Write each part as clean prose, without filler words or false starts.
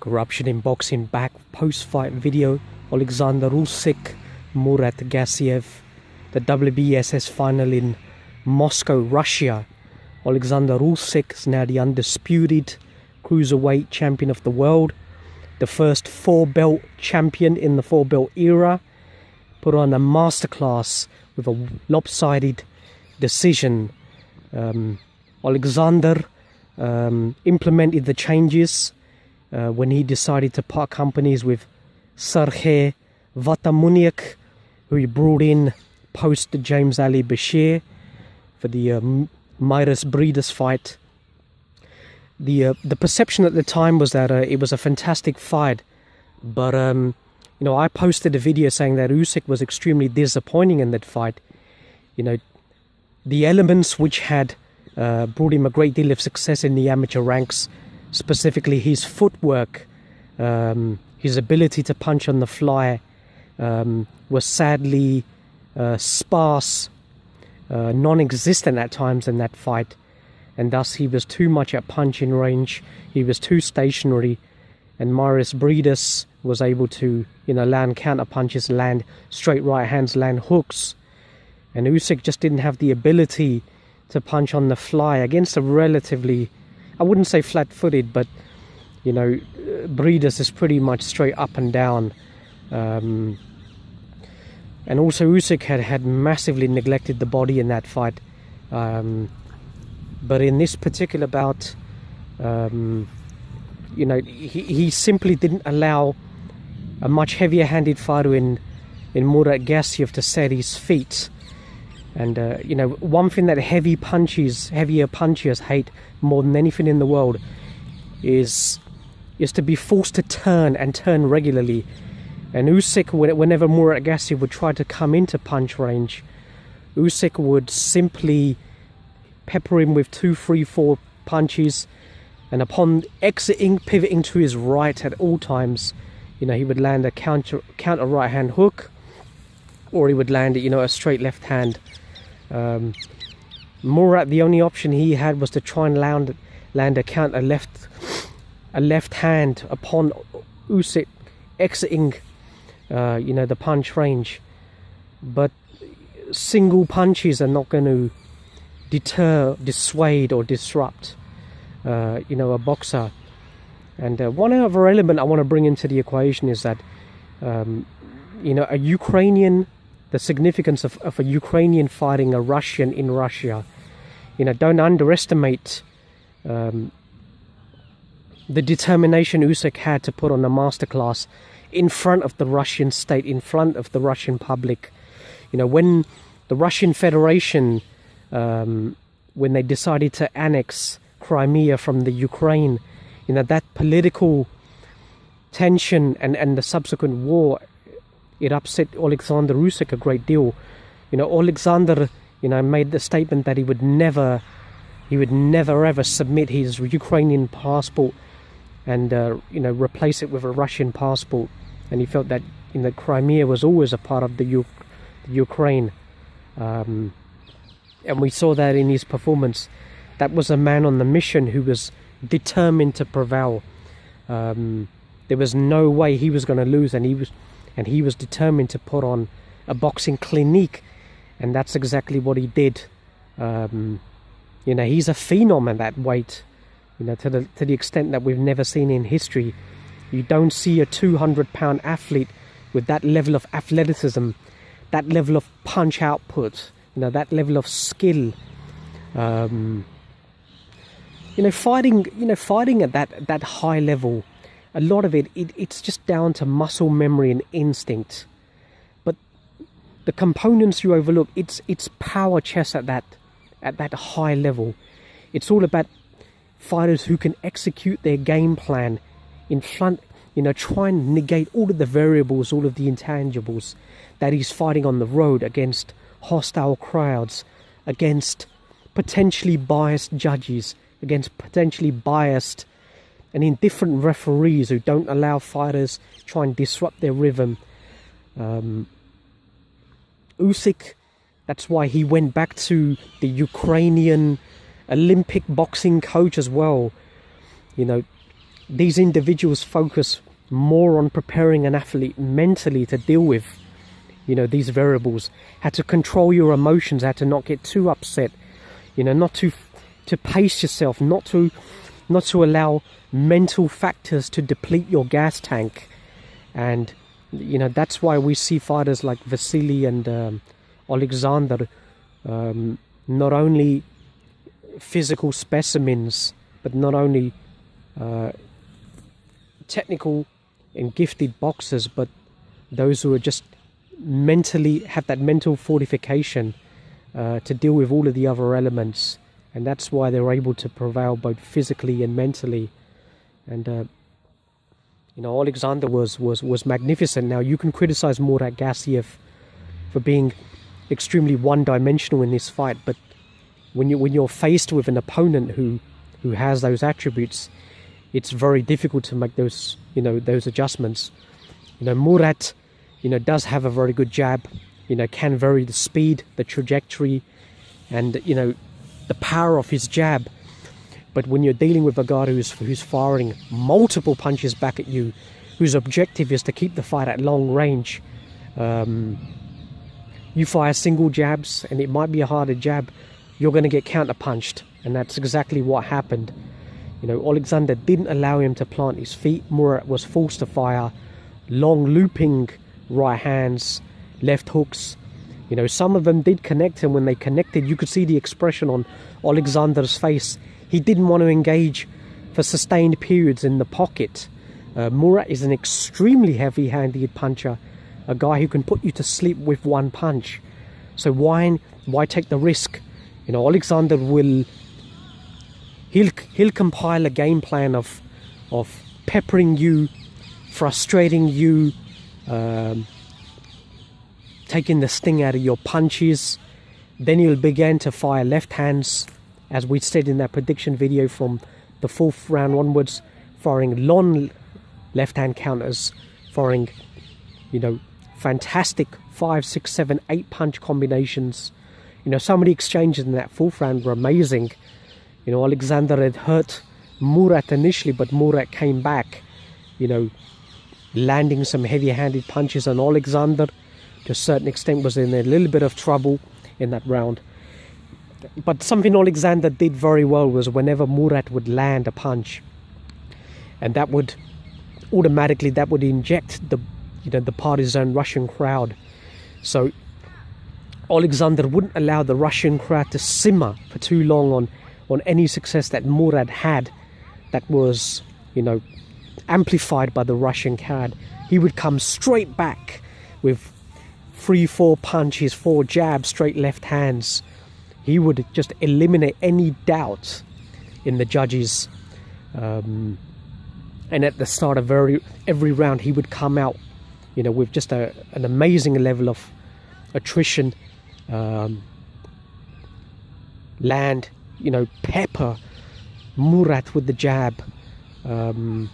Corruption in boxing back post-fight video. Oleksandr Usyk, Murat Gassiev. The WBSS final in Moscow, Russia. Oleksandr Usyk is now the undisputed Cruiserweight champion of the world. The first 4-belt champion in the 4-belt era. Put on a masterclass with a lopsided decision. Oleksandr implemented the changes when he decided to part companies with Sergey Vatamuniuk, who he brought in post the James Ali Bashir for the Midas Breeders fight. The perception at the time was that it was a fantastic fight, but I posted a video saying that Usyk was extremely disappointing in that fight. The elements which had brought him a great deal of success in the amateur ranks, specifically his footwork, his ability to punch on the fly, was sadly sparse, non-existent at times in that fight, and thus he was too much at punching range, he was too stationary, and Midas Breeders was able to land counter punches, land straight right hands, land hooks, and Usyk just didn't have the ability to punch on the fly against a relatively, I wouldn't say flat-footed, but Breeders is pretty much straight up and down. And also Usyk had massively neglected the body in that fight. But in this particular bout, he simply didn't allow a much heavier-handed fighter in Murat Gassiev to set his feet. And one thing that heavier punchers hate more than anything in the world is to be forced to turn regularly. And Usyk, whenever Murat Gassiev would try to come into punch range, Usyk would simply pepper him with 2, 3, 4 punches, and upon exiting, pivoting to his right at all times, he would land a counter right hand hook, or he would land a straight left hand. Murat, the only option he had was to try and land a counter left hand upon Usyk exiting the punch range. But single punches are not going to deter, dissuade or disrupt a boxer. And one other element I want to bring into the equation is that a Ukrainian, the significance of a Ukrainian fighting a Russian in Russia. Don't underestimate the determination Usyk had to put on a masterclass in front of the Russian state, in front of the Russian public. When the Russian Federation, when they decided to annex Crimea from the Ukraine, that political tension and the subsequent war, it upset Oleksandr Usyk a great deal. Oleksandr, made the statement that he would never ever submit his Ukrainian passport and replace it with a Russian passport. And he felt that Crimea was always a part of the Ukraine. And we saw that in his performance. That was a man on the mission who was determined to prevail. There was no way he was going to lose, and he was determined to put on a boxing clinique, and that's exactly what he did. He's a phenom at that weight, to the extent that we've never seen in history. You don't see a 200-pound athlete with that level of athleticism, that level of punch output, that level of skill. Fighting at that high level, a lot of it's just down to muscle memory and instinct. But the components you overlook, it's power chess at that high level. It's all about fighters who can execute their game plan in front, try and negate all of the variables, all of the intangibles that he's fighting on the road against hostile crowds, against potentially biased judges, against potentially biased and indifferent referees who don't allow fighters try and disrupt their rhythm. Usyk, that's why he went back to the Ukrainian Olympic boxing coach as well. these individuals focus more on preparing an athlete mentally to deal with, you know, these variables, how to control your emotions, how to not get too upset, you know, not to pace yourself, not to allow mental factors to deplete your gas tank. And you know, that's why we see fighters like Vasily and Oleksandr, not only physical specimens, but not only technical and gifted boxers, but those who are just mentally have that mental fortification to deal with all of the other elements. And that's why they're able to prevail both physically and mentally. And you know, Oleksandr was magnificent. Now, you can criticize Murat Gassiev for being extremely one-dimensional in this fight, but when you're faced with an opponent who has those attributes, it's very difficult to make those, you know, those adjustments. You know, Murat, you know, does have a very good jab. You know, can vary the speed, the trajectory, and you know, the power of his jab. But when you're dealing with a guy who's firing multiple punches back at you, whose objective is to keep the fight at long range, you fire single jabs, and it might be a harder jab, you're going to get counter-punched. And that's exactly what happened. You know, Oleksandr didn't allow him to plant his feet. Murat was forced to fire long looping right hands, left hooks. You know, some of them did connect, and when they connected, you could see the expression on Oleksandr's face. He didn't want to engage for sustained periods in the pocket. Murat is an extremely heavy-handed puncher, a guy who can put you to sleep with one punch. So why take the risk? You know, Oleksandr he'll compile a game plan of peppering you, frustrating you, taking the sting out of your punches. Then he'll begin to fire left hands, as we said in that prediction video, from the 4th round onwards, firing long left hand counters, firing, you know, fantastic 5, 6, 7, 8 punch combinations. You know, some of the exchanges in that 4th round were amazing. You know, Oleksandr had hurt Murat initially, but Murat came back, you know, landing some heavy-handed punches, and Oleksandr, to a certain extent, was in a little bit of trouble in that round. But something Oleksandr did very well was whenever Murat would land a punch, and that would automatically inject the, you know, the partisan Russian crowd. So Oleksandr wouldn't allow the Russian crowd to simmer for too long on any success that Murat had that was, you know, amplified by the Russian crowd. He would come straight back with 3, 4 punches, 4 jabs, straight left hands. He would just eliminate any doubt in the judges. And at the start of every round, he would come out, you know, with just an amazing level of attrition, land, you know, pepper Murat with the jab. And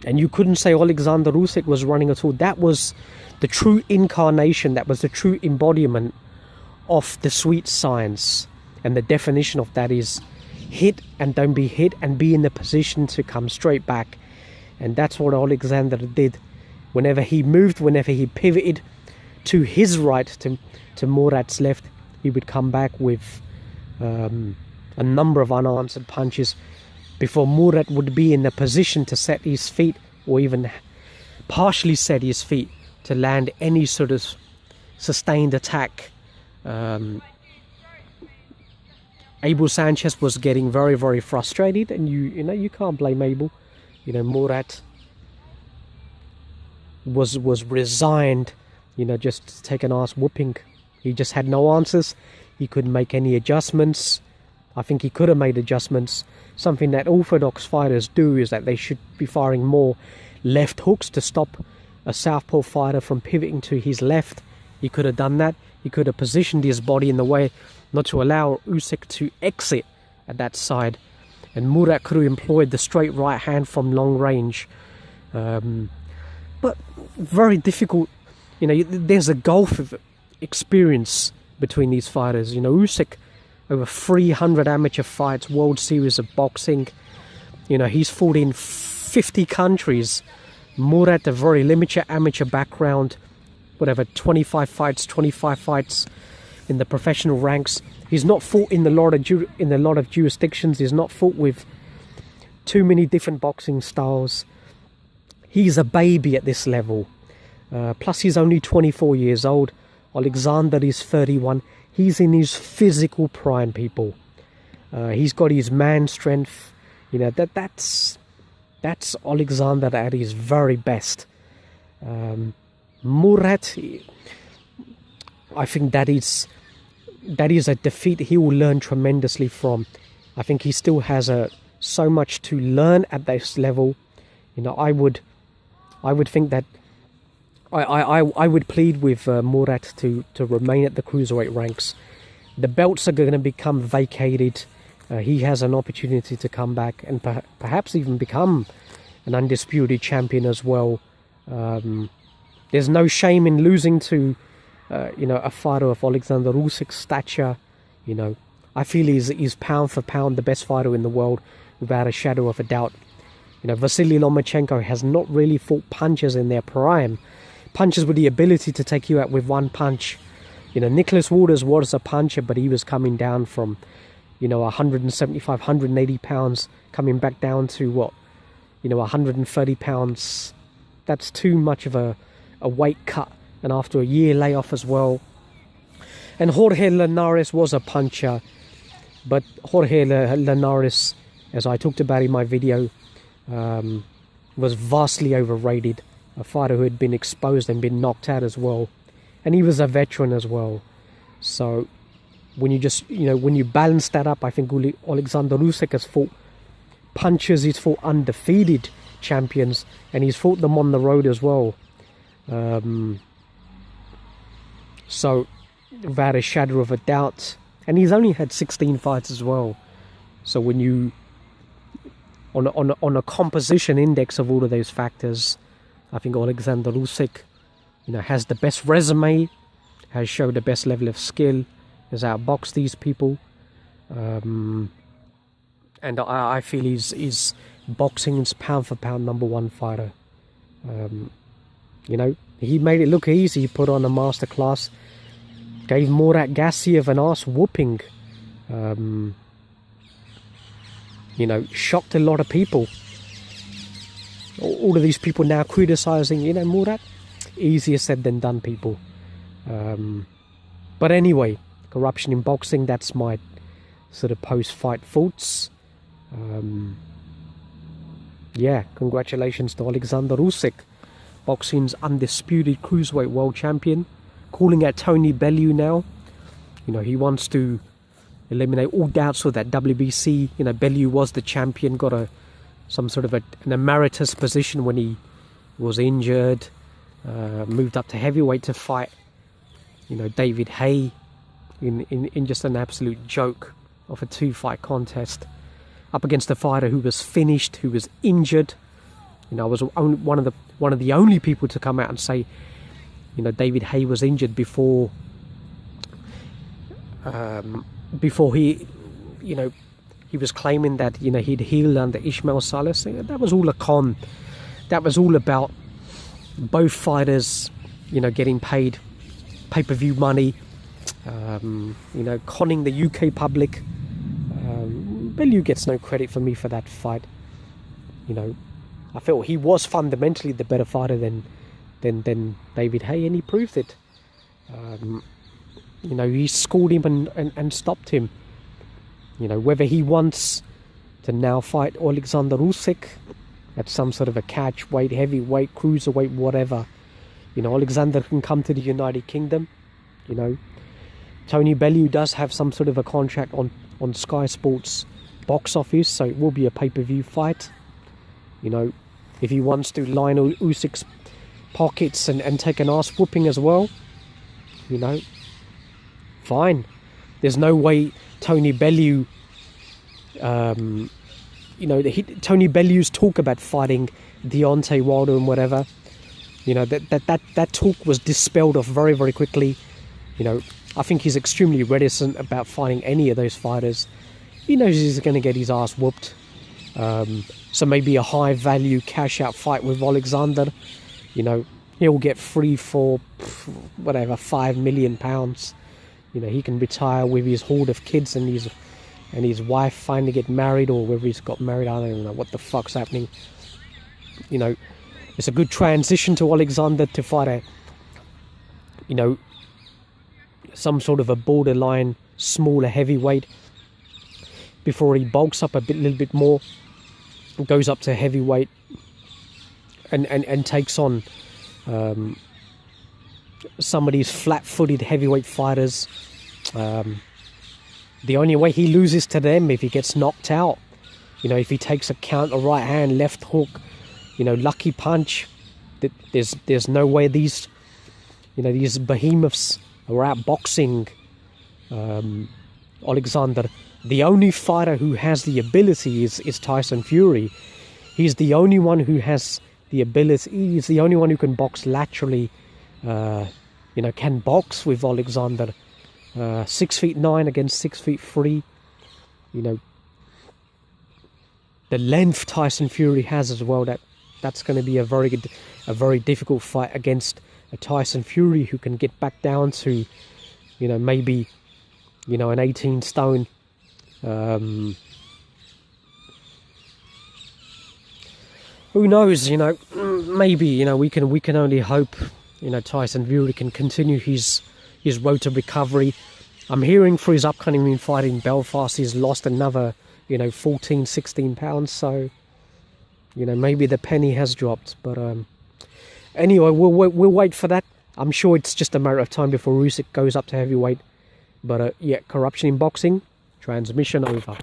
you couldn't say Oleksandr Usyk was running at all. That was the true incarnation, that was the true embodiment of the sweet science. And the definition of that is hit and don't be hit, and be in the position to come straight back. And that's what Oleksandr did. Whenever he moved, whenever he pivoted to his right, to Murat's left, he would come back with a number of unanswered punches before Murat would be in the position to set his feet, or even partially set his feet, to land any sort of sustained attack. Abel Sanchez was getting very, very frustrated, and you know, you can't blame Abel. You know, Murat was resigned, you know, just to take an ass whooping. He just had no answers. He couldn't make any adjustments. I think he could have made adjustments. Something that orthodox fighters do is that they should be firing more left hooks to stop a southpaw fighter from pivoting to his left. He could have done that. He could have positioned his body in the way not to allow Usyk to exit at that side. And Murat could have employed the straight right hand from long range. But very difficult. You know, there's a gulf of experience between these fighters. You know, Usyk, over 300 amateur fights, World Series of Boxing. You know, he's fought in 50 countries. Murat, a very limited amateur background, whatever, 25 fights in the professional ranks. He's not fought in a lot of jurisdictions. He's not fought with too many different boxing styles. He's a baby at this level. Plus he's only 24 years old. Oleksandr is 31. He's in his physical prime, people. He's got his man strength. You know, that's Oleksandr at his very best. Murat, I think that is a defeat he will learn tremendously from. I think he still has so much to learn at this level. You know, I would think that I would plead with Murat to remain at the cruiserweight ranks. The belts are going to become vacated. He has an opportunity to come back and perhaps even become an undisputed champion as well. There's no shame in losing to a fighter of Oleksandr Usyk's stature. You know, I feel he's pound for pound the best fighter in the world, without a shadow of a doubt. You know, Vasily Lomachenko has not really fought punchers in their prime. Punchers with the ability to take you out with one punch. You know, Nicholas Waters was a puncher, but he was coming down from, 175, 180 pounds, coming back down to 130 pounds. That's too much of a weight cut, and after a year layoff as well. And Jorge Linares was a puncher, but Jorge Linares, as I talked about in my video, was vastly overrated. A fighter who had been exposed and been knocked out as well, and he was a veteran as well. So when you balance that up, I think Oleksandr Usyk has fought punchers, he's fought undefeated champions, and he's fought them on the road as well. So without a shadow of a doubt, and he's only had 16 fights as well. So when you on a composition index of all of those factors, I think Oleksandr Usyk, has the best resume, has showed the best level of skill, has outboxed these people, and I feel he's boxing's pound for pound #1 fighter. He made it look easy. He put on a masterclass, gave Murat Gassiev an ass whooping. Shocked a lot of people. All of these people now criticizing, Murat. Easier said than done, people. But anyway, corruption in boxing, that's my sort of post-fight thoughts. Congratulations to Oleksandr Usyk, boxing's undisputed cruiserweight world champion, calling out Tony Bellew now. He wants to eliminate all doubts with that WBC. Bellew was the champion, got some sort of an emeritus position when he was injured, moved up to heavyweight to fight David Haye in just an absolute joke of a 2-fight contest, up against a fighter who was finished, who was injured. I was one of the only people to come out and say David Haye was injured before he he was claiming that he'd healed under Ismail Salas. That was all a con. That was all about both fighters getting paid pay-per-view money, conning the UK public. Bellew gets no credit for me for that fight. I felt he was fundamentally the better fighter than David Haye, and he proved it. He schooled him and stopped him. Whether he wants to now fight Oleksandr Usyk at some sort of a catch weight, heavyweight, cruiserweight, whatever. Oleksandr can come to the United Kingdom. Tony Bellew does have some sort of a contract on Sky Sports box office, so it will be a pay-per-view fight. If he wants to line Usyk's pockets and take an ass whooping as well, fine. There's no way Tony Bellew, Tony Bellew's talk about fighting Deontay Wilder and whatever, that talk was dispelled off very, very quickly. I think he's extremely reticent about fighting any of those fighters. He knows he's going to get his ass whooped. So maybe a high value cash out fight with Oleksandr. You know, he'll get free for whatever, £5 million. You know, he can retire with his horde of kids and his wife finally get married, or whether he's got married, I don't even know what the fuck's happening. You know, it's a good transition to Oleksandr to fight a, you know, some sort of a borderline smaller heavyweight before he bulks up a little bit more, goes up to heavyweight and takes on some of these flat-footed heavyweight fighters. The only way he loses to them if he gets knocked out. You know, if he takes a counter right hand, left hook, you know, lucky punch. There's no way these, you know, these behemoths are out boxing Oleksandr. The only fighter who has the ability is Tyson Fury. He's the only one who has the ability. He's the only one who can box laterally. You know, can box with Oleksandr. 6'9" against 6'3". You know, the length Tyson Fury has as well. That's going to be a very difficult fight against a Tyson Fury who can get back down to, you know, maybe, you know, an 18 stone. Who knows? You know, maybe, you know, we can only hope, you know, Tyson Fury can continue his road to recovery. I'm hearing for his upcoming fight in Belfast, he's lost another, you know, 14, 16 pounds. So, you know, maybe the penny has dropped. But anyway, we'll wait for that. I'm sure it's just a matter of time before Usyk goes up to heavyweight. But yeah, corruption in boxing. Transmission over.